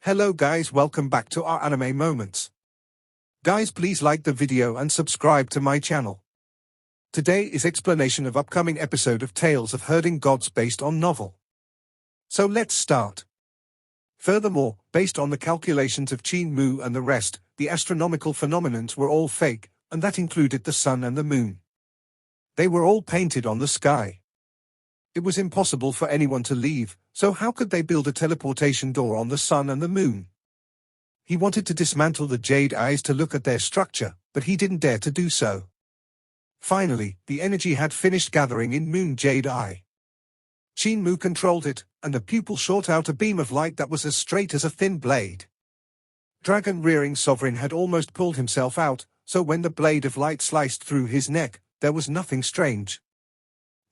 Hello guys, welcome back to our anime moments. Guys, please like the video and subscribe to my channel. Today is explanation of upcoming episode of Tales of Herding Gods based on novel. So let's start. Furthermore, based on the calculations of Qin Mu and the rest, the astronomical phenomenons were all fake, and that included the sun and the moon. They were all painted on the sky. It was impossible for anyone to leave, so how could they build a teleportation door on the sun and the moon? He wanted to dismantle the jade eyes to look at their structure, but he didn't dare to do so. Finally, the energy had finished gathering in Moon Jade Eye. Qin Mu controlled it, and the pupil shot out a beam of light that was as straight as a thin blade. Dragon-rearing sovereign had almost pulled himself out, so when the blade of light sliced through his neck, there was nothing strange.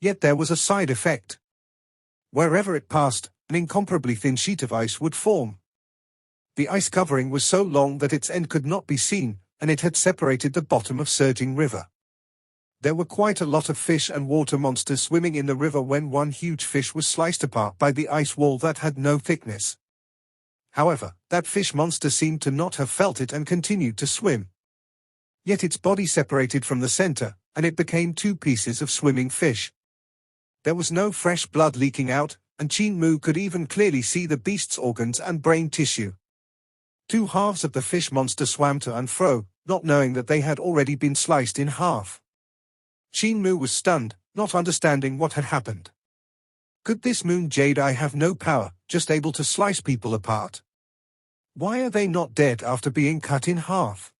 Yet there was a side effect. Wherever it passed, an incomparably thin sheet of ice would form. The ice covering was so long that its end could not be seen, and it had separated the bottom of surging river. There were quite a lot of fish and water monsters swimming in the river when one huge fish was sliced apart by the ice wall that had no thickness. However, that fish monster seemed to not have felt it and continued to swim. Yet its body separated from the center, and it became two pieces of swimming fish. There was no fresh blood leaking out, and Qin Mu could even clearly see the beast's organs and brain tissue. Two halves of the fish monster swam to and fro, not knowing that they had already been sliced in half. Qin Mu was stunned, not understanding what had happened. Could this Moon Jade Eye have no power, just able to slice people apart? Why are they not dead after being cut in half?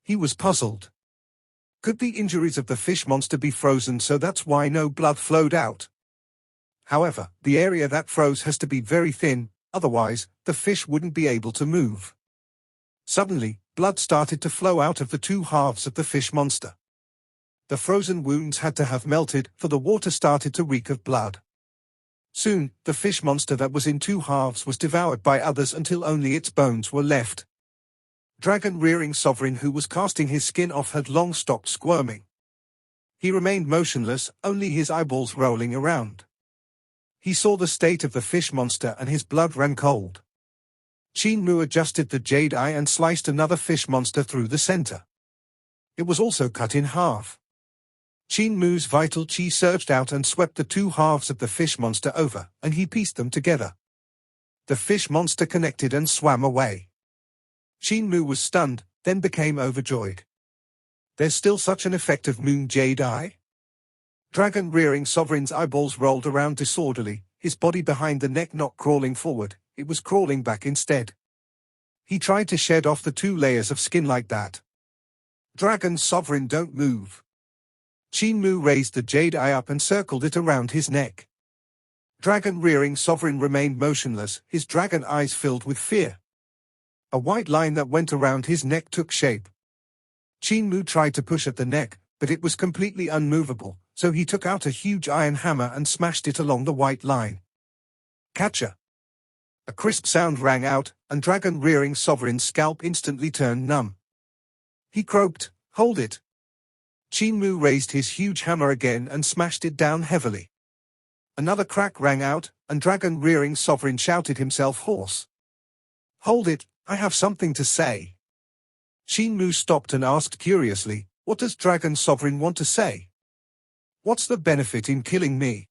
He was puzzled. Could the injuries of the fish monster be frozen so that's why no blood flowed out? However, the area that froze has to be very thin, otherwise, the fish wouldn't be able to move. Suddenly, blood started to flow out of the two halves of the fish monster. The frozen wounds had to have melted, for the water started to reek of blood. Soon, the fish monster that was in two halves was devoured by others until only its bones were left. Dragon-rearing sovereign who was casting his skin off had long stopped squirming. He remained motionless, only his eyeballs rolling around. He saw the state of the fish monster and his blood ran cold. Qin Mu adjusted the jade eye and sliced another fish monster through the center. It was also cut in half. Qin Mu's vital qi surged out and swept the two halves of the fish monster over, and he pieced them together. The fish monster connected and swam away. Qin Mu was stunned, then became overjoyed. There's still such an effective Moon Jade Eye? Dragon-rearing sovereign's eyeballs rolled around disorderly, his body behind the neck not crawling forward, it was crawling back instead. He tried to shed off the two layers of skin like that. Dragon sovereign, don't move. Qin Mu raised the jade eye up and circled it around his neck. Dragon-rearing sovereign remained motionless, his dragon eyes filled with fear. A white line that went around his neck took shape. Qin Mu tried to push at the neck, but it was completely unmovable, so he took out a huge iron hammer and smashed it along the white line. Catcher! A crisp sound rang out, and dragon-rearing sovereign's scalp instantly turned numb. He croaked, "Hold it!" Qin Mu raised his huge hammer again and smashed it down heavily. Another crack rang out, and dragon-rearing sovereign shouted himself hoarse. "Hold it, I have something to say." Qin Mu stopped and asked curiously, "What does Dragon Sovereign want to say? What's the benefit in killing me?"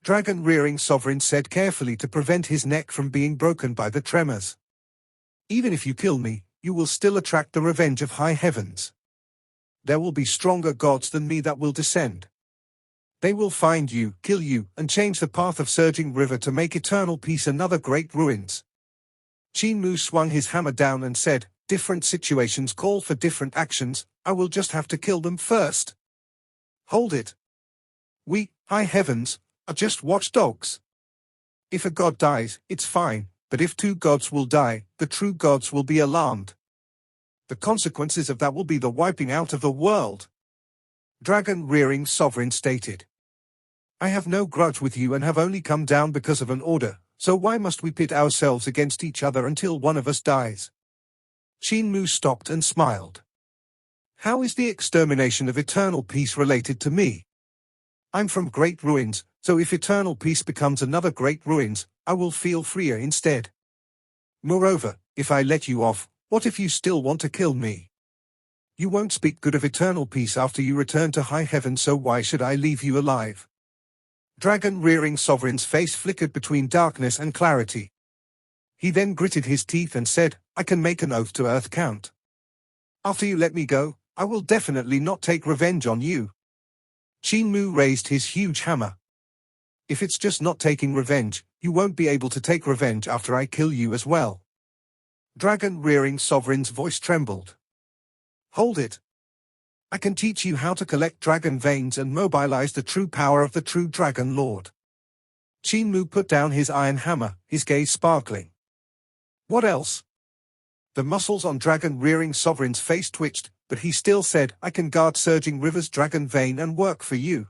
Dragon-rearing sovereign said carefully to prevent his neck from being broken by the tremors. "Even if you kill me, you will still attract the revenge of high heavens. There will be stronger gods than me that will descend. They will find you, kill you, and change the path of surging river to make eternal peace another great ruins." Qin Mu swung his hammer down and said, "Different situations call for different actions, I will just have to kill them first." "Hold it. We, high heavens, are just watchdogs. If a god dies, it's fine, but if two gods will die, the true gods will be alarmed. The consequences of that will be the wiping out of the world." Dragon-rearing sovereign stated. "I have no grudge with you and have only come down because of an order, so why must we pit ourselves against each other until one of us dies?" Qin Mu stopped and smiled. "How is the extermination of eternal peace related to me? I'm from great ruins, so if eternal peace becomes another great ruins, I will feel freer instead." Moreover, if I let you off, what if you still want to kill me? You won't speak good of eternal peace after you return to high heaven, so why should I leave you alive? Dragon-rearing sovereign's face flickered between darkness and clarity. He then gritted his teeth and said, I can make an oath to Earth count. After you let me go, I will definitely not take revenge on you. Qin Mu raised his huge hammer. If it's just not taking revenge, you won't be able to take revenge after I kill you as well. Dragon-rearing sovereign's voice trembled. Hold it. I can teach you how to collect dragon veins and mobilize the true power of the true Dragon Lord. Qin Mu put down his iron hammer, his gaze sparkling. What else? The muscles on dragon-rearing sovereign's face twitched, but he still said, I can guard surging river's dragon vein and work for you.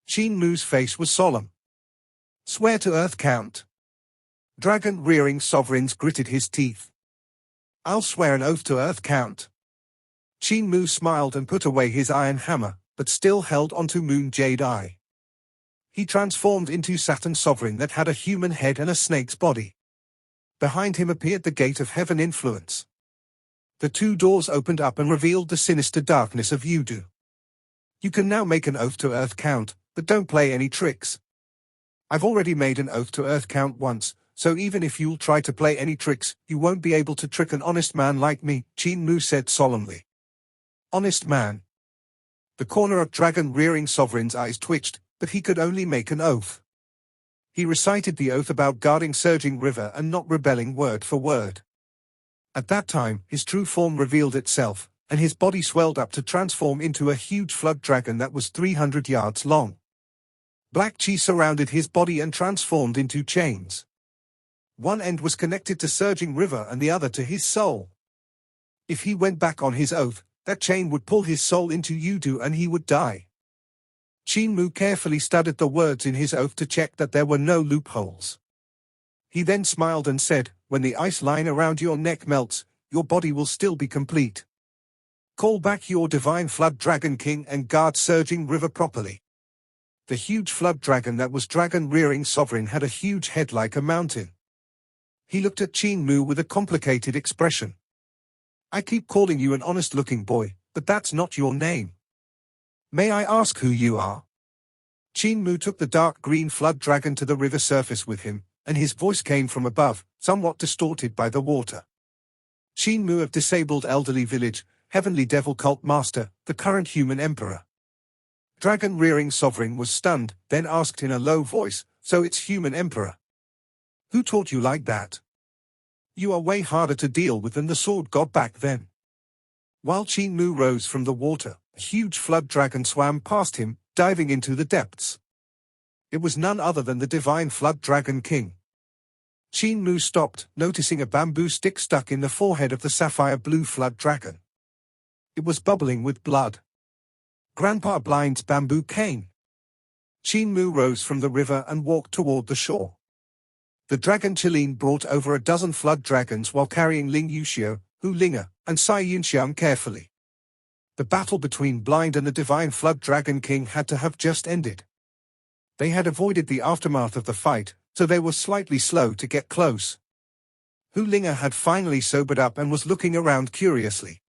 Qin Mu's face was solemn. Swear to Earth count. Dragon-rearing sovereigns gritted his teeth. I'll swear an oath to Earth count. Qin Mu smiled and put away his iron hammer, but still held onto Moon Jade Eye. He transformed into Saturn Sovereign that had a human head and a snake's body. Behind him appeared the Gate of Heaven Influence. The two doors opened up and revealed the sinister darkness of Yudu. You can now make an oath to Earth count, but don't play any tricks. I've already made an oath to Earth count once, so even if you'll try to play any tricks, you won't be able to trick an honest man like me, Qin Mu said solemnly. Honest man. The corner of dragon-rearing sovereign's eyes twitched, but he could only make an oath. He recited the oath about guarding surging river and not rebelling word for word. At that time, his true form revealed itself, and his body swelled up to transform into a huge flood dragon that was 300 yards long. Black chi surrounded his body and transformed into chains. One end was connected to surging river and the other to his soul. If he went back on his oath, that chain would pull his soul into Yudu and he would die. Qin Mu carefully studied the words in his oath to check that there were no loopholes. He then smiled and said, when the ice line around your neck melts, your body will still be complete. Call back your divine flood dragon king and guard surging river properly. The huge flood dragon that was dragon-rearing sovereign had a huge head like a mountain. He looked at Qin Mu with a complicated expression. I keep calling you an honest-looking boy, but that's not your name. May I ask who you are? Qin Mu took the dark green flood dragon to the river surface with him, and his voice came from above, somewhat distorted by the water. Qin Mu of Disabled Elderly Village, Heavenly Devil Cult Master, the current human emperor. Dragon-rearing sovereign was stunned, then asked in a low voice, so it's human emperor. Who taught you like that? You are way harder to deal with than the sword god back then. While Qin Mu rose from the water, a huge flood dragon swam past him, diving into the depths. It was none other than the divine flood dragon king. Qin Mu stopped, noticing a bamboo stick stuck in the forehead of the sapphire blue flood dragon. It was bubbling with blood. Grandpa Blind's bamboo cane. Qin Mu rose from the river and walked toward the shore. The dragon Qilin brought over a dozen flood dragons while carrying Ling Yuxiu, Hu Linga, and Sai Yunxiang carefully. The battle between Blind and the divine flood dragon king had to have just ended. They had avoided the aftermath of the fight, so they were slightly slow to get close. Hu Linga had finally sobered up and was looking around curiously.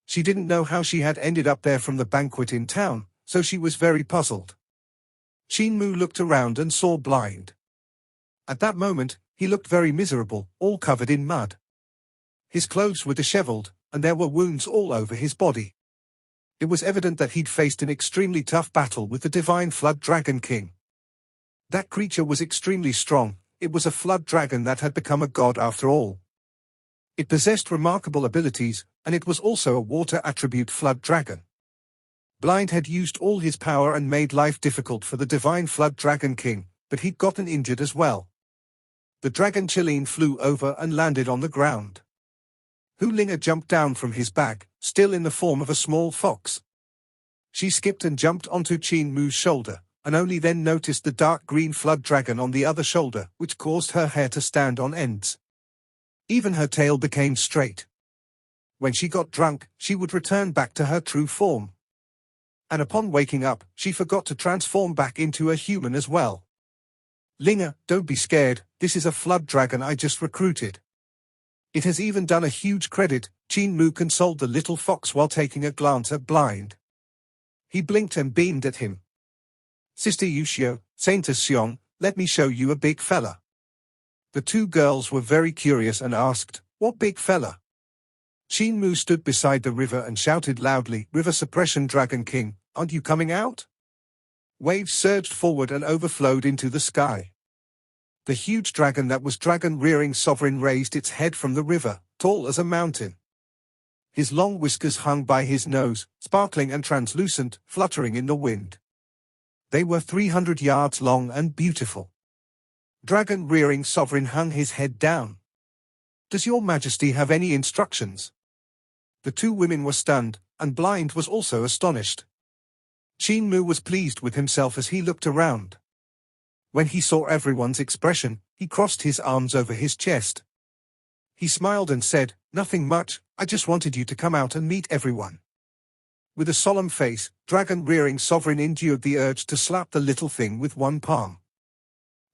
She didn't know how she had ended up there from the banquet in town, so she was very puzzled. Qin Mu looked around and saw Blind. At that moment, he looked very miserable, all covered in mud. His clothes were disheveled, and there were wounds all over his body. It was evident that he'd faced an extremely tough battle with the divine flood dragon king. That creature was extremely strong. It was a flood dragon that had become a god after all. It possessed remarkable abilities, and it was also a water attribute flood dragon. Blind had used all his power and made life difficult for the divine flood dragon king, but he'd gotten injured as well. The dragon Qilin flew over and landed on the ground. Hu Linga jumped down from his back, still in the form of a small fox. She skipped and jumped onto Qin Mu's shoulder, and only then noticed the dark green flood dragon on the other shoulder, which caused her hair to stand on ends. Even her tail became straight. When she got drunk, she would return back to her true form. And upon waking up, she forgot to transform back into a human as well. Linga, don't be scared, this is a flood dragon I just recruited. It has even done a huge credit, Qin Mu consoled the little fox while taking a glance at Blind. He blinked and beamed at him. Sister Yushio, Saint Xiong, let me show you a big fella. The two girls were very curious and asked, what big fella? Qin Mu stood beside the river and shouted loudly, River Suppression Dragon King, aren't you coming out? Waves surged forward and overflowed into the sky. The huge dragon that was dragon-rearing sovereign raised its head from the river, tall as a mountain. His long whiskers hung by his nose, sparkling and translucent, fluttering in the wind. They were 300 yards long and beautiful. Dragon-rearing sovereign hung his head down. Does your majesty have any instructions? The two women were stunned, and Blind was also astonished. Qin Mu was pleased with himself as he looked around. When he saw everyone's expression, he crossed his arms over his chest. He smiled and said, nothing much, I just wanted you to come out and meet everyone. With a solemn face, dragon-rearing sovereign endured the urge to slap the little thing with one palm.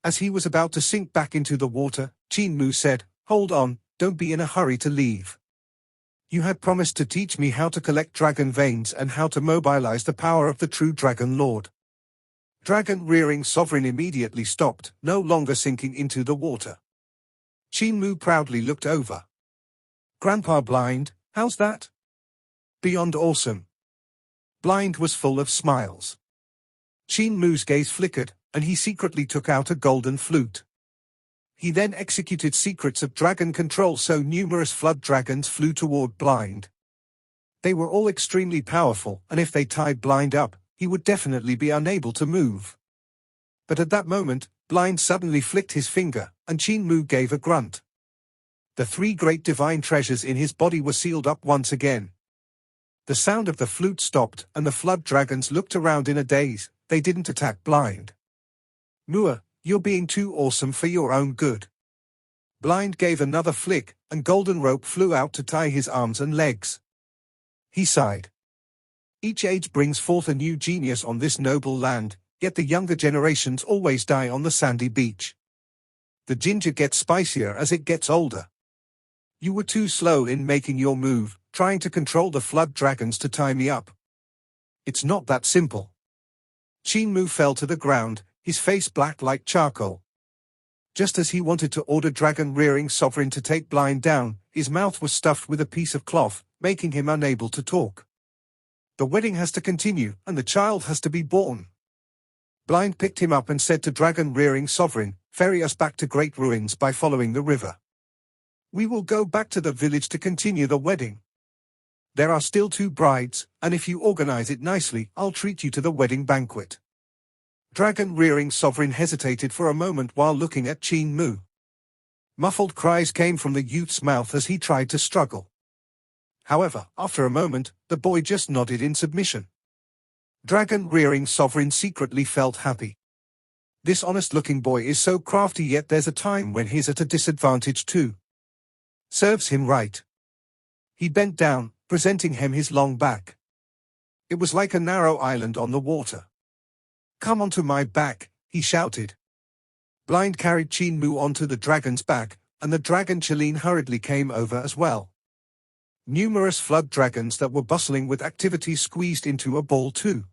As he was about to sink back into the water, Qin Mu said, hold on, don't be in a hurry to leave. You had promised to teach me how to collect dragon veins and how to mobilize the power of the true Dragon Lord. Dragon-rearing sovereign immediately stopped, no longer sinking into the water. Qin Mu proudly looked over. Grandpa Blind, how's that? Beyond awesome. Blind was full of smiles. Qin Mu's gaze flickered, and he secretly took out a golden flute. He then executed secrets of dragon control so numerous flood dragons flew toward Blind. They were all extremely powerful, and if they tied Blind up, he would definitely be unable to move. But at that moment, Blind suddenly flicked his finger, and Qin Mu gave a grunt. The three great divine treasures in his body were sealed up once again. The sound of the flute stopped, and the flood dragons looked around in a daze. They didn't attack Blind. Mua, you're being too awesome for your own good. Blind gave another flick, and golden rope flew out to tie his arms and legs. He sighed. Each age brings forth a new genius on this noble land, yet the younger generations always die on the sandy beach. The ginger gets spicier as it gets older. You were too slow in making your move, trying to control the flood dragons to tie me up. It's not that simple. Qin Mu fell to the ground, his face black like charcoal. Just as he wanted to order dragon-rearing sovereign to take Blind down, his mouth was stuffed with a piece of cloth, making him unable to talk. The wedding has to continue, and the child has to be born. Blind picked him up and said to dragon-rearing sovereign, ferry us back to Great Ruins by following the river. We will go back to the village to continue the wedding. There are still 2 brides, and if you organize it nicely, I'll treat you to the wedding banquet. Dragon-rearing sovereign hesitated for a moment while looking at Qin Mu. Muffled cries came from the youth's mouth as he tried to struggle. However, after a moment, the boy just nodded in submission. Dragon-rearing sovereign secretly felt happy. This honest-looking boy is so crafty, yet there's a time when he's at a disadvantage too. Serves him right. He bent down, presenting him his long back. It was like a narrow island on the water. Come onto my back, he shouted. Blind carried Qin Mu onto the dragon's back, and the dragon Chilean hurriedly came over as well. Numerous flood dragons that were bustling with activity squeezed into a ball too.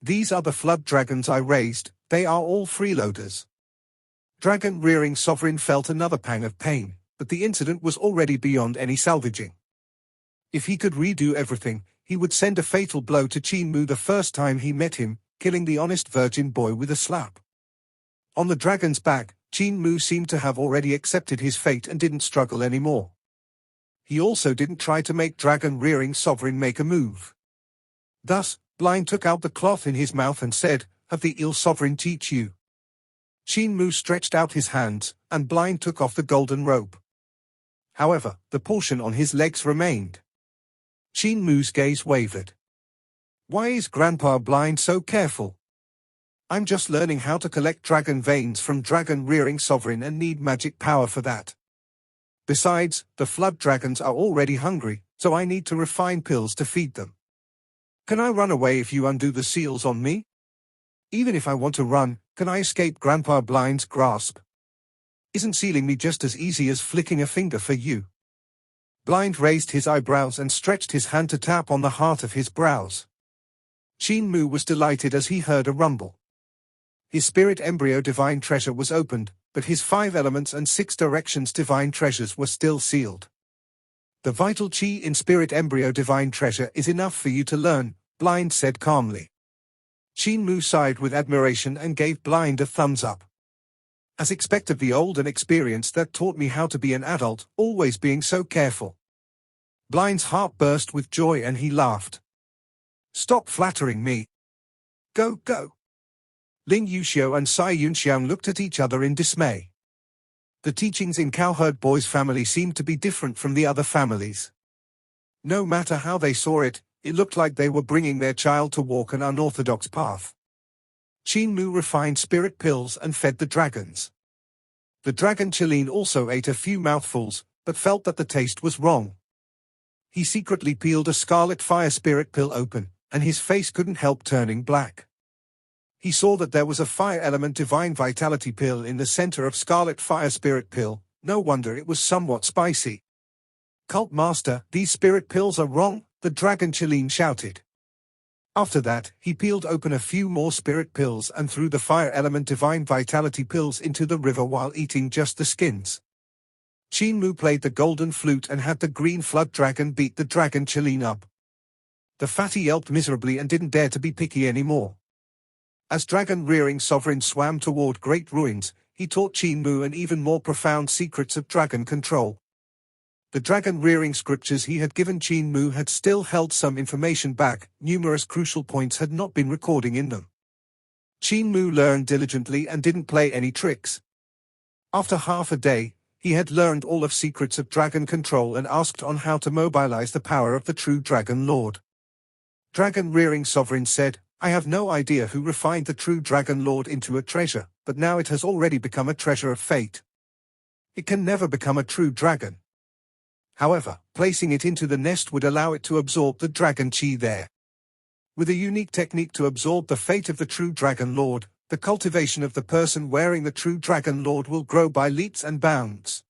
These are the flood dragons I raised, they are all freeloaders. Dragon-rearing sovereign felt another pang of pain, but the incident was already beyond any salvaging. If he could redo everything, he would send a fatal blow to Qin Mu the first time he met him, killing the honest virgin boy with a slap. On the dragon's back, Qin Mu seemed to have already accepted his fate and didn't struggle anymore. He also didn't try to make dragon-rearing sovereign make a move. Thus, Blind took out the cloth in his mouth and said, have the ill sovereign teach you. Qin Mu stretched out his hands, and Blind took off the golden rope. However, the portion on his legs remained. Qin Mu's gaze wavered. Why is Grandpa Blind so careful? I'm just learning how to collect dragon veins from dragon-rearing sovereign and need magic power for that. Besides, the flood dragons are already hungry, so I need to refine pills to feed them. Can I run away if you undo the seals on me? Even if I want to run, can I escape Grandpa Blind's grasp? Isn't sealing me just as easy as flicking a finger for you? Blind raised his eyebrows and stretched his hand to tap on the heart of his brows. Qin Mu was delighted as he heard a rumble. His spirit embryo divine treasure was opened, but his 5 elements and 6 directions divine treasures were still sealed. The vital chi in spirit embryo divine treasure is enough for you to learn, Blind said calmly. Qin Mu sighed with admiration and gave Blind a thumbs up. As expected, the old and experienced that taught me how to be an adult, always being so careful. Blind's heart burst with joy and he laughed. Stop flattering me. Go, go. Ling Yuxiao and Sai Yunxiang looked at each other in dismay. The teachings in Cowherd Boy's family seemed to be different from the other families. No matter how they saw it, it looked like they were bringing their child to walk an unorthodox path. Qin Mu refined spirit pills and fed the dragons. The dragon Qilin also ate a few mouthfuls, but felt that the taste was wrong. He secretly peeled a scarlet fire spirit pill open, and his face couldn't help turning black. He saw that there was a fire element divine vitality pill in the center of scarlet fire spirit pill. No wonder it was somewhat spicy. Cult Master, these spirit pills are wrong, the dragon Qilin shouted. After that, he peeled open a few more spirit pills and threw the fire element divine vitality pills into the river while eating just the skins. Qin Mu played the golden flute and had the green flood dragon beat the dragon Qilin up. The fatty yelped miserably and didn't dare to be picky anymore. As dragon rearing sovereign swam toward great ruins, he taught Qin Mu an even more profound secrets of dragon control. The dragon-rearing scriptures he had given Qin Mu had still held some information back, numerous crucial points had not been recording in them. Qin Mu learned diligently and didn't play any tricks. After half a day, he had learned all of secrets of dragon control and asked on how to mobilize the power of the true Dragon Lord. Dragon-rearing sovereign said, I have no idea who refined the true Dragon Lord into a treasure, but now it has already become a treasure of fate. It can never become a true dragon. However, placing it into the nest would allow it to absorb the dragon chi there. With a unique technique to absorb the fate of the true Dragon Lord, the cultivation of the person wearing the true Dragon Lord will grow by leaps and bounds.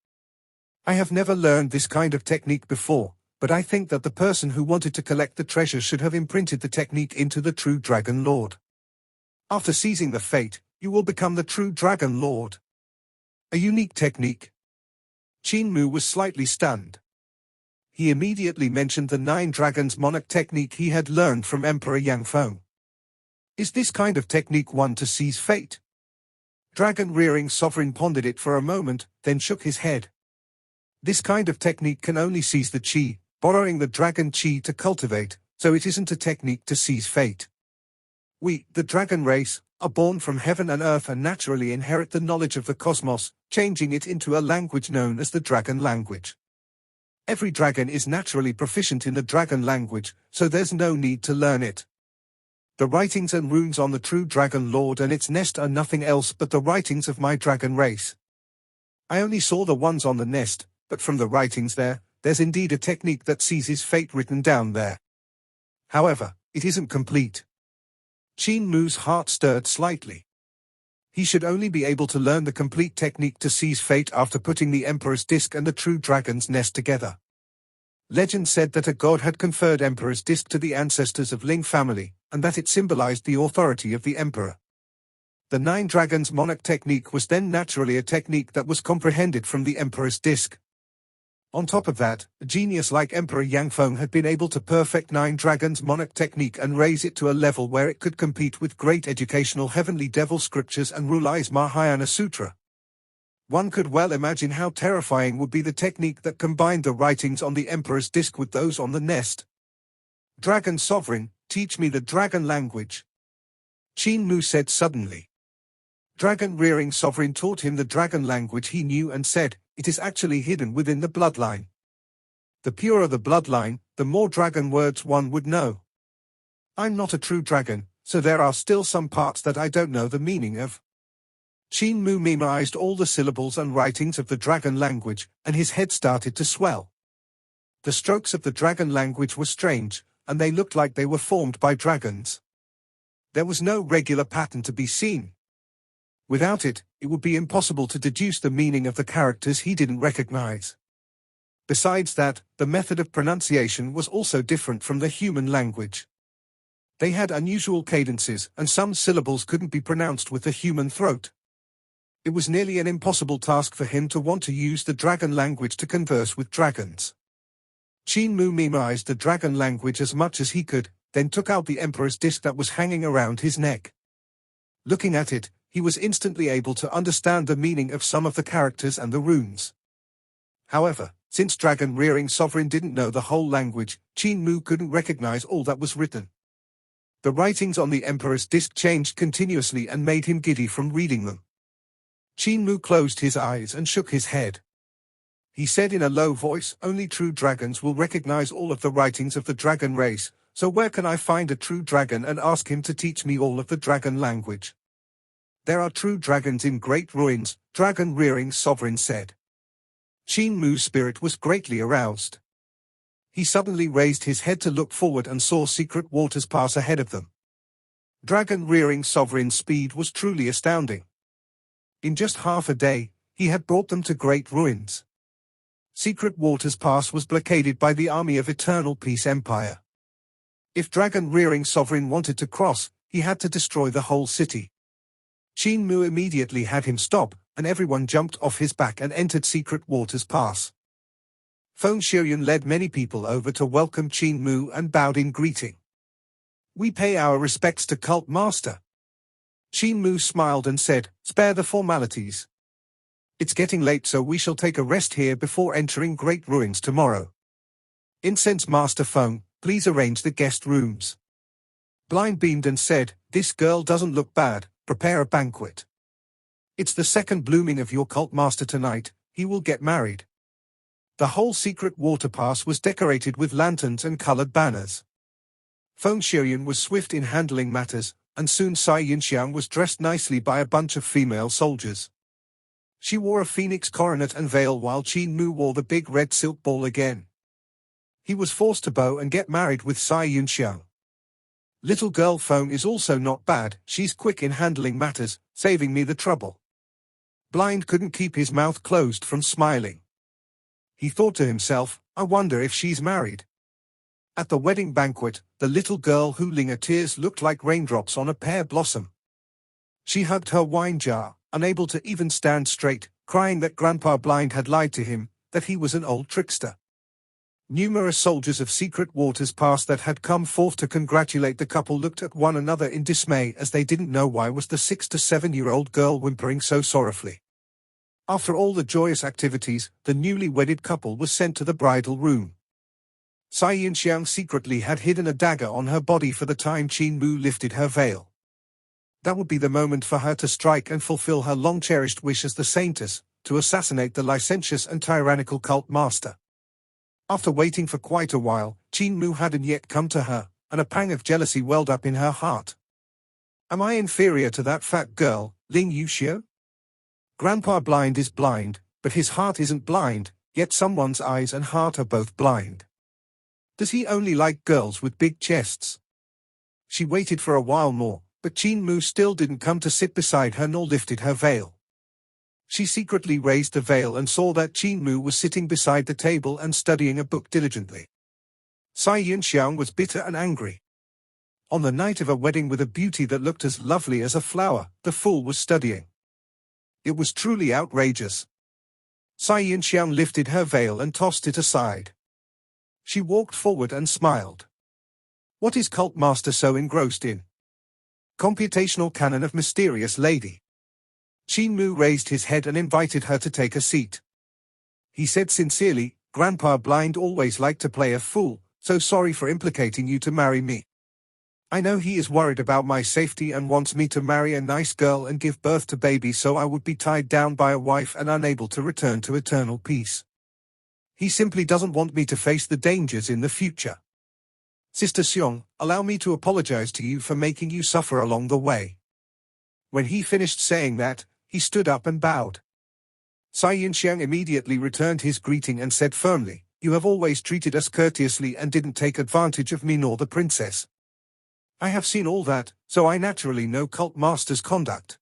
I have never learned this kind of technique before, but I think that the person who wanted to collect the treasure should have imprinted the technique into the true Dragon Lord. After seizing the fate, you will become the true Dragon Lord. A unique technique. Qin Mu was slightly stunned. He immediately mentioned the 9 Dragons Monarch technique he had learned from Emperor Yang Feng. Is this kind of technique one to seize fate? Dragon-rearing sovereign pondered it for a moment, then shook his head. This kind of technique can only seize the chi, borrowing the dragon chi to cultivate, so it isn't a technique to seize fate. We, the dragon race, are born from heaven and earth and naturally inherit the knowledge of the cosmos, changing it into a language known as the dragon language. Every dragon is naturally proficient in the dragon language, so there's no need to learn it. The writings and runes on the true Dragon Lord and its nest are nothing else but the writings of my dragon race. I only saw the ones on the nest, but from the writings there's indeed a technique that seizes fate written down there. However, it isn't complete. Qin Mu's heart stirred slightly. He should only be able to learn the complete technique to seize fate after putting the Emperor's Disc and the true dragon's nest together. Legend said that a god had conferred Emperor's Disc to the ancestors of Ling family, and that it symbolized the authority of the Emperor. The 9 Dragons Monarch technique was then naturally a technique that was comprehended from the Emperor's Disc. On top of that, a genius like Emperor Yang Feng had been able to perfect 9 Dragons Monarch technique and raise it to a level where it could compete with great educational Heavenly Devil scriptures and Rulai's Mahayana Sutra. One could well imagine how terrifying would be the technique that combined the writings on the Emperor's Disc with those on the nest. Dragon Sovereign, teach me the dragon language. Qin Mu said suddenly. Dragon-rearing sovereign taught him the dragon language he knew and said, it is actually hidden within the bloodline. The purer the bloodline, the more dragon words one would know. I'm not a true dragon, so there are still some parts that I don't know the meaning of. Qin Mu memorized all the syllables and writings of the dragon language, and his head started to swell. The strokes of the dragon language were strange, and they looked like they were formed by dragons. There was no regular pattern to be seen. Without it, it would be impossible to deduce the meaning of the characters he didn't recognize. Besides that, the method of pronunciation was also different from the human language. They had unusual cadences, and some syllables couldn't be pronounced with the human throat. It was nearly an impossible task for him to want to use the dragon language to converse with dragons. Qin Mu memorized the dragon language as much as he could, then took out the Emperor's disc that was hanging around his neck. Looking at it, he was instantly able to understand the meaning of some of the characters and the runes. However, since dragon-rearing sovereign didn't know the whole language, Qin Mu couldn't recognize all that was written. The writings on the Emperor's disc changed continuously and made him giddy from reading them. Qin Mu closed his eyes and shook his head. He said in a low voice, "Only true dragons will recognize all of the writings of the dragon race, so where can I find a true dragon and ask him to teach me all of the dragon language?" "There are true dragons in great ruins," dragon-rearing sovereign said. Qin Mu's spirit was greatly aroused. He suddenly raised his head to look forward and saw secret waters pass ahead of them. Dragon-rearing sovereign's speed was truly astounding. In just half a day, he had brought them to great ruins. Secret Waters Pass was blockaded by the army of Eternal Peace Empire. If dragon-rearing sovereign wanted to cross, he had to destroy the whole city. Qin Mu immediately had him stop, and everyone jumped off his back and entered Secret Waters Pass. Feng Xiuyuan led many people over to welcome Qin Mu and bowed in greeting. "We pay our respects to Cult Master." Qin Mu smiled and said, "Spare the formalities. It's getting late, so we shall take a rest here before entering Great Ruins tomorrow. Incense Master Feng, please arrange the guest rooms." Blind beamed and said, "This girl doesn't look bad, prepare a banquet. It's the second blooming of your cult master tonight, he will get married." The whole secret water pass was decorated with lanterns and colored banners. Feng Xiuyuan was swift in handling matters, and soon Cai Yinxiang was dressed nicely by a bunch of female soldiers. She wore a phoenix coronet and veil while Qin Mu wore the big red silk ball again. He was forced to bow and get married with Cai Yinxiang. Little girl Feng is also not bad, she's quick in handling matters, saving me the trouble. Blind couldn't keep his mouth closed from smiling. He thought to himself, I wonder if she's married. At the wedding banquet, the little girl Hulinga tears looked like raindrops on a pear blossom. She hugged her wine jar, unable to even stand straight, crying that Grandpa Blind had lied to him, that he was an old trickster. Numerous soldiers of Secret Waters Pass that had come forth to congratulate the couple looked at one another in dismay as they didn't know why was the 6 to 7-year-old girl whimpering so sorrowfully. After all the joyous activities, the newly wedded couple was sent to the bridal room. Cai Yinxiang secretly had hidden a dagger on her body for the time Qin Mu lifted her veil. That would be the moment for her to strike and fulfill her long-cherished wish as the Saintess, to assassinate the licentious and tyrannical cult master. After waiting for quite a while, Qin Mu hadn't yet come to her, and a pang of jealousy welled up in her heart. Am I inferior to that fat girl, Ling Yuxiu? Grandpa Blind is blind, but his heart isn't blind, yet someone's eyes and heart are both blind. Does he only like girls with big chests? She waited for a while more, but Qin Mu still didn't come to sit beside her nor lifted her veil. She secretly raised the veil and saw that Qin Mu was sitting beside the table and studying a book diligently. Cai Yinxiang was bitter and angry. On the night of a wedding with a beauty that looked as lovely as a flower, the fool was studying. It was truly outrageous. Cai Yinxiang lifted her veil and tossed it aside. She walked forward and smiled. What is Cult Master so engrossed in? Computational canon of mysterious lady. Qin Mu raised his head and invited her to take a seat. He said sincerely, Grandpa Blind always liked to play a fool, so sorry for implicating you to marry me. I know he is worried about my safety and wants me to marry a nice girl and give birth to babies so I would be tied down by a wife and unable to return to eternal peace. He simply doesn't want me to face the dangers in the future. Sister Xiong, allow me to apologize to you for making you suffer along the way. When he finished saying that, he stood up and bowed. Cai Yinxiang immediately returned his greeting and said firmly, You have always treated us courteously and didn't take advantage of me nor the princess. I have seen all that, so I naturally know Cult Master's conduct.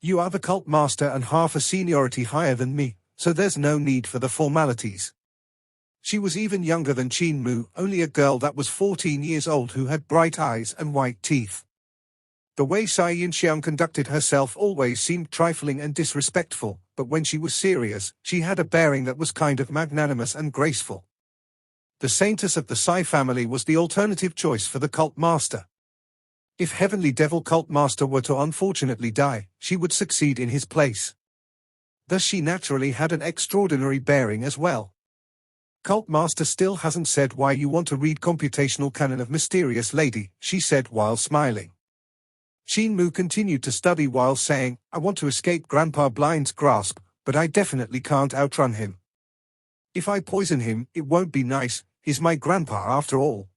You are the cult master and half a seniority higher than me, so there's no need for the formalities. She was even younger than Qin Mu, only a girl that was 14 years old who had bright eyes and white teeth. The way Cai Yinxiang conducted herself always seemed trifling and disrespectful, but when she was serious, she had a bearing that was kind of magnanimous and graceful. The saintess of the Cai family was the alternative choice for the cult master. If Heavenly Devil Cult Master were to unfortunately die, she would succeed in his place. Thus she naturally had an extraordinary bearing as well. Cult Master still hasn't said why you want to read Computational Canon of Mysterious Lady, she said while smiling. Qin Mu continued to study while saying, I want to escape Grandpa Blind's grasp, but I definitely can't outrun him. If I poison him, it won't be nice, he's my grandpa after all.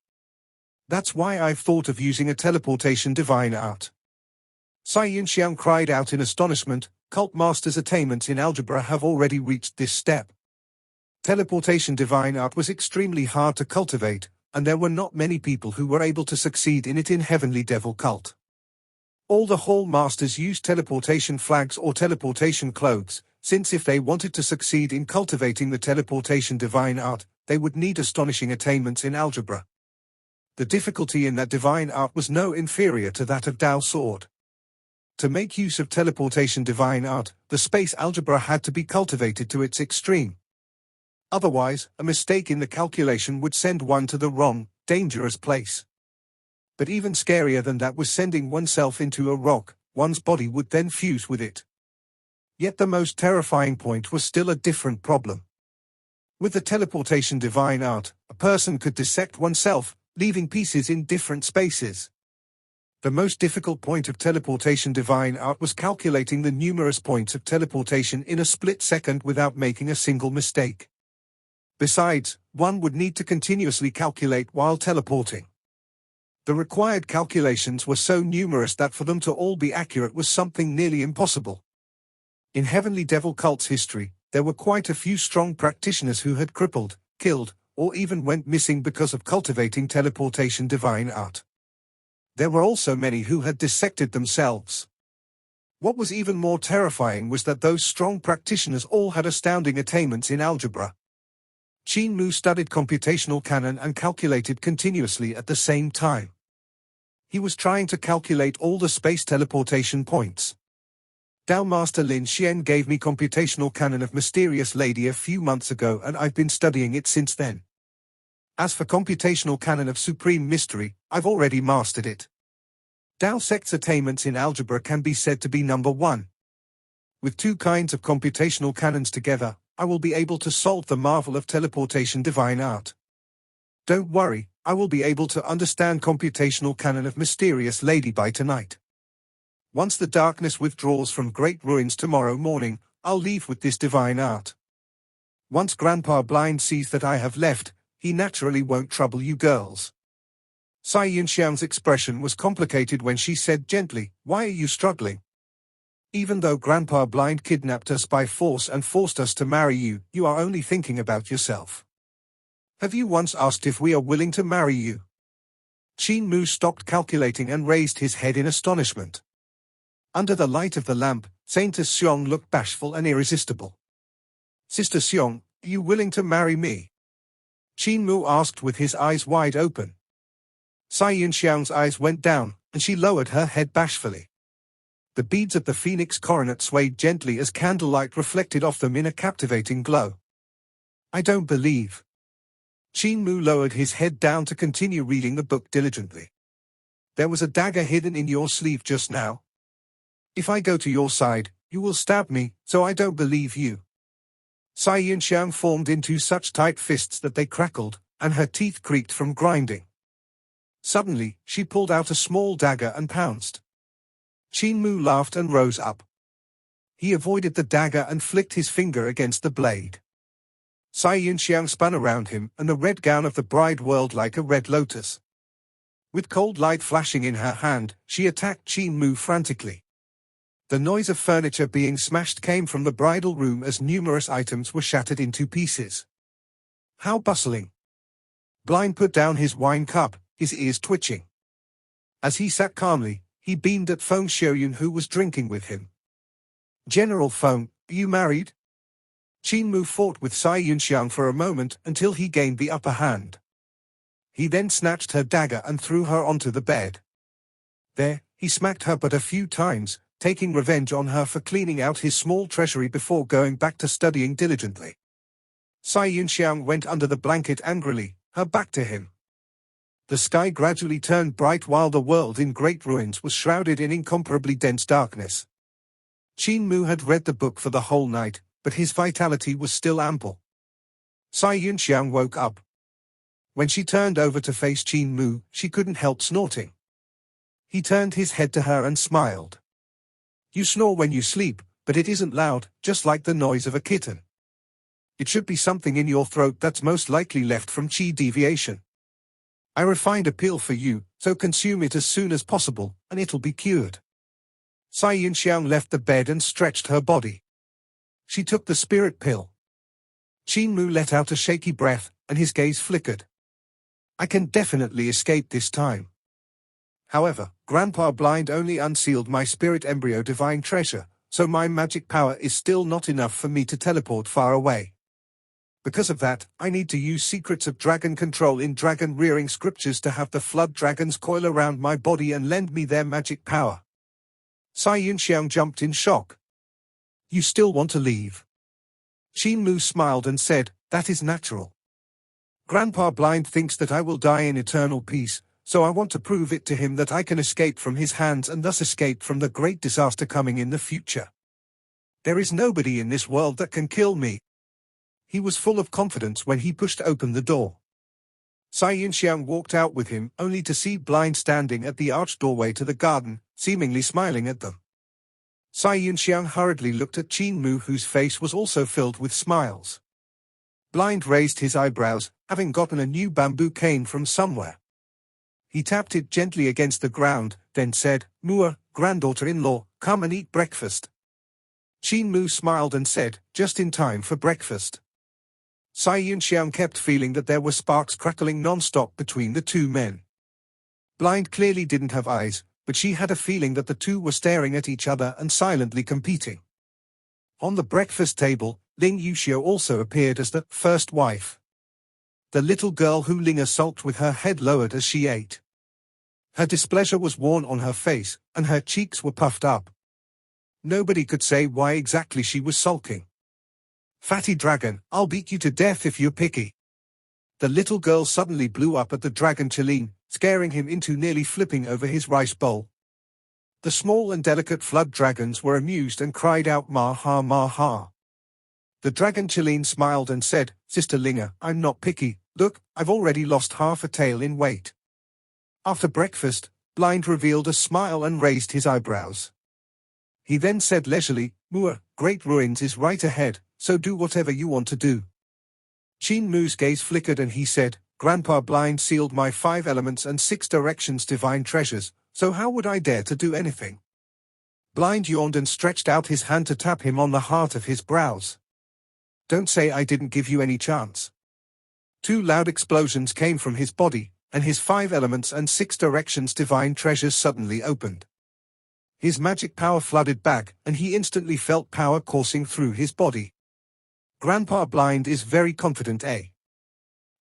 That's why I've thought of using a teleportation divine art. Cai Yinxiang cried out in astonishment, Cult Master's attainments in algebra have already reached this step. Teleportation divine art was extremely hard to cultivate, and there were not many people who were able to succeed in it in Heavenly Devil Cult. All the Hall Masters used teleportation flags or teleportation clothes, since if they wanted to succeed in cultivating the teleportation divine art, they would need astonishing attainments in algebra. The difficulty in that divine art was no inferior to that of Dao Sword. To make use of teleportation divine art, the space algebra had to be cultivated to its extreme. Otherwise, a mistake in the calculation would send one to the wrong, dangerous place. But even scarier than that was sending oneself into a rock, one's body would then fuse with it. Yet the most terrifying point was still a different problem. With the teleportation divine art, a person could dissect oneself, leaving pieces in different spaces. The most difficult point of teleportation divine art was calculating the numerous points of teleportation in a split second without making a single mistake. Besides, one would need to continuously calculate while teleporting. The required calculations were so numerous that for them to all be accurate was something nearly impossible. In Heavenly Devil Cult's history, there were quite a few strong practitioners who had crippled, killed, or even went missing because of cultivating teleportation divine art. There were also many who had dissected themselves. What was even more terrifying was that those strong practitioners all had astounding attainments in algebra. Qin Mu studied computational canon and calculated continuously at the same time. He was trying to calculate all the space teleportation points. Dao Master Lin Xian gave me Computational Canon of Mysterious Lady a few months ago and I've been studying it since then. As for Computational Canon of Supreme Mystery, I've already mastered it. Dao Sect's attainments in algebra can be said to be number 1. With two kinds of computational canons together, I will be able to solve the marvel of teleportation divine art. Don't worry, I will be able to understand Computational Canon of Mysterious Lady by tonight. Once the darkness withdraws from Great Ruins tomorrow morning, I'll leave with this divine art. Once Grandpa Blind sees that I have left, he naturally won't trouble you girls. Cai Yinxiang's expression was complicated when she said gently, why are you struggling? Even though Grandpa Blind kidnapped us by force and forced us to marry you, you are only thinking about yourself. Have you once asked if we are willing to marry you? Qin Mu stopped calculating and raised his head in astonishment. Under the light of the lamp, Saintess Xiong looked bashful and irresistible. Sister Xiong, are you willing to marry me? Qin Mu asked with his eyes wide open. Cai Yinxiang's eyes went down, and she lowered her head bashfully. The beads of the phoenix coronet swayed gently as candlelight reflected off them in a captivating glow. I don't believe. Qin Mu lowered his head down to continue reading the book diligently. There was a dagger hidden in your sleeve just now. If I go to your side, you will stab me, so I don't believe you. Cai Yinxiang formed into such tight fists that they crackled, and her teeth creaked from grinding. Suddenly, she pulled out a small dagger and pounced. Qin Mu laughed and rose up. He avoided the dagger and flicked his finger against the blade. Cai Yinxiang spun around him, and the red gown of the bride whirled like a red lotus. With cold light flashing in her hand, she attacked Qin Mu frantically. The noise of furniture being smashed came from the bridal room as numerous items were shattered into pieces. How bustling! Blind put down his wine cup, his ears twitching. As he sat calmly, he beamed at Feng Xiuyun who was drinking with him. General Feng, are you married? Qin Mu fought with Cai Yunxiang for a moment until he gained the upper hand. He then snatched her dagger and threw her onto the bed. There, he smacked her but a few times, taking revenge on her for cleaning out his small treasury before going back to studying diligently. Cai Yunxiang went under the blanket angrily, her back to him. The sky gradually turned bright while the world in great ruins was shrouded in incomparably dense darkness. Qin Mu had read the book for the whole night, but his vitality was still ample. Cai Yunxiang woke up. When she turned over to face Qin Mu, she couldn't help snorting. He turned his head to her and smiled. You snore when you sleep, but it isn't loud, just like the noise of a kitten. It should be something in your throat that's most likely left from qi deviation. I refined a pill for you, so consume it as soon as possible, and it'll be cured. Cai Yunxiang left the bed and stretched her body. She took the spirit pill. Qin Mu let out a shaky breath, and his gaze flickered. I can definitely escape this time. However, Grandpa Blind only unsealed my spirit embryo divine treasure, so my magic power is still not enough for me to teleport far away. Because of that, I need to use secrets of dragon control in dragon rearing scriptures to have the flood dragons coil around my body and lend me their magic power. Cai Yunxiang jumped in shock. You still want to leave? Qin Mu smiled and said, that is natural. Grandpa Blind thinks that I will die in eternal peace, so I want to prove it to him that I can escape from his hands and thus escape from the great disaster coming in the future. There is nobody in this world that can kill me. He was full of confidence when he pushed open the door. Cai Yunxiang walked out with him, only to see Blind standing at the arched doorway to the garden, seemingly smiling at them. Cai Yunxiang hurriedly looked at Qin Mu, whose face was also filled with smiles. Blind raised his eyebrows, having gotten a new bamboo cane from somewhere. He tapped it gently against the ground, then said, Mu, granddaughter-in-law, come and eat breakfast. Qin Mu smiled and said, just in time for breakfast. Cai Yunxiang kept feeling that there were sparks crackling non-stop between the two men. Blind clearly didn't have eyes, but she had a feeling that the two were staring at each other and silently competing. On the breakfast table, Ling Yuxiu also appeared as the first wife. The little girl Hu Ling sulked with her head lowered as she ate. Her displeasure was worn on her face, and her cheeks were puffed up. Nobody could say why exactly she was sulking. Fatty dragon, I'll beat you to death if you're picky. The little girl suddenly blew up at the dragon Qilin, scaring him into nearly flipping over his rice bowl. The small and delicate flood dragons were amused and cried out ma ha. The dragon Qilin smiled and said, Sister Linga, I'm not picky, look, I've already lost half a tail in weight. After breakfast, Blind revealed a smile and raised his eyebrows. He then said leisurely, Mu, great ruins is right ahead, so do whatever you want to do. Qin Mu's gaze flickered and he said, Grandpa Blind sealed my 5 elements and 6 directions divine treasures, so how would I dare to do anything? Blind yawned and stretched out his hand to tap him on the heart of his brows. Don't say I didn't give you any chance. 2 loud explosions came from his body, and his 5 elements and 6 directions divine treasures suddenly opened. His magic power flooded back, and he instantly felt power coursing through his body. Grandpa Blind is very confident, eh?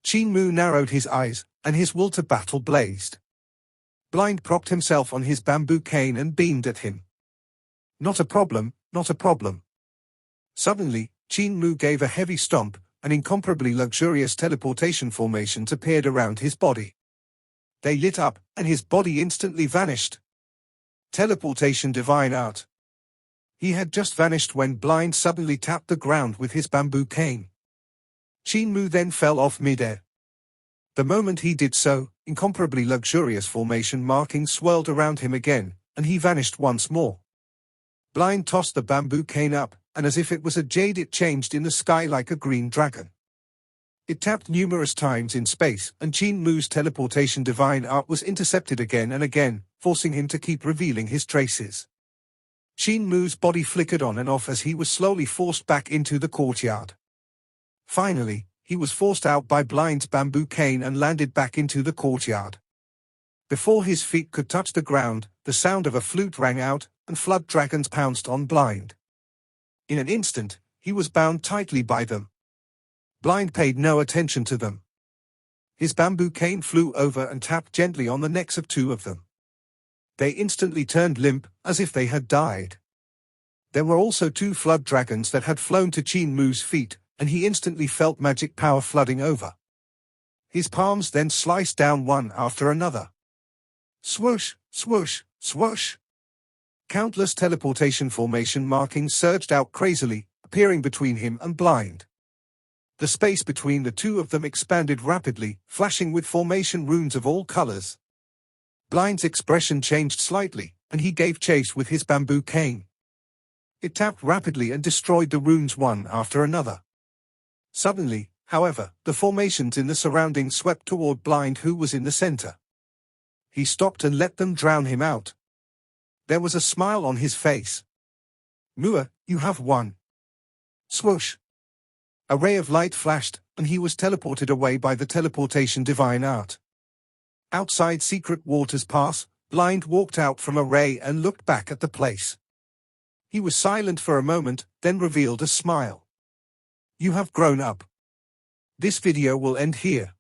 Qin Mu narrowed his eyes, and his will to battle blazed. Blind propped himself on his bamboo cane and beamed at him. Not a problem, not a problem. Suddenly, Qin Mu gave a heavy stomp, and incomparably luxurious teleportation formations appeared around his body. They lit up, and his body instantly vanished. Teleportation divine art. He had just vanished when Blind suddenly tapped the ground with his bamboo cane. Qin Mu then fell off mid-air. The moment he did so, incomparably luxurious formation markings swirled around him again, and he vanished once more. Blind tossed the bamboo cane up, and as if it was a jade it changed in the sky like a green dragon. It tapped numerous times in space, and Qin Mu's teleportation divine art was intercepted again and again, forcing him to keep revealing his traces. Qin Mu's body flickered on and off as he was slowly forced back into the courtyard. Finally, he was forced out by Blind's bamboo cane and landed back into the courtyard. Before his feet could touch the ground, the sound of a flute rang out, and flood dragons pounced on Blind. In an instant, he was bound tightly by them. Blind paid no attention to them. His bamboo cane flew over and tapped gently on the necks of two of them. They instantly turned limp, as if they had died. There were also two flood dragons that had flown to Qin Mu's feet, and he instantly felt magic power flooding over. His palms then sliced down one after another. Swoosh, swoosh, swoosh. Countless teleportation formation markings surged out crazily, appearing between him and Blind. The space between the two of them expanded rapidly, flashing with formation runes of all colors. Blind's expression changed slightly, and he gave chase with his bamboo cane. It tapped rapidly and destroyed the runes one after another. Suddenly, however, the formations in the surroundings swept toward Blind, who was in the center. He stopped and let them drown him out. There was a smile on his face. Mua, you have won. Swoosh. A ray of light flashed, and he was teleported away by the teleportation divine art. Outside Secret Water's pass, Blind walked out from a ray and looked back at the place. He was silent for a moment, then revealed a smile. You have grown up. This video will end here.